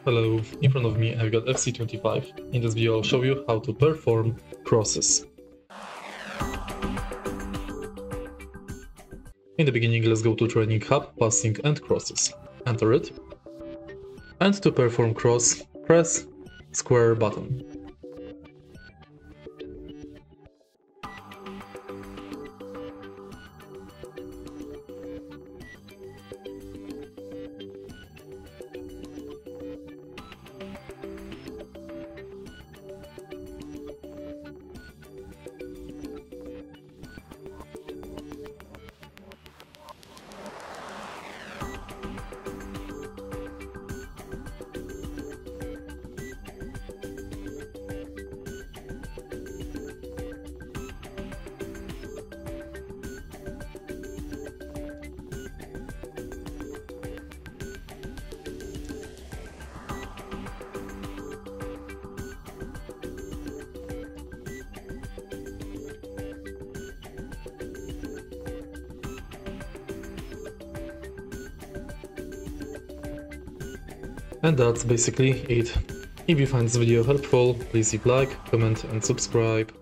Hello, in front of me I've got FC25. In this video I'll show you how to perform crosses. In the beginning let's go to Training Hub, Passing and Crosses. Enter it. And to perform cross, press square button. And that's basically it. If you find this video helpful, please leave like, comment and subscribe.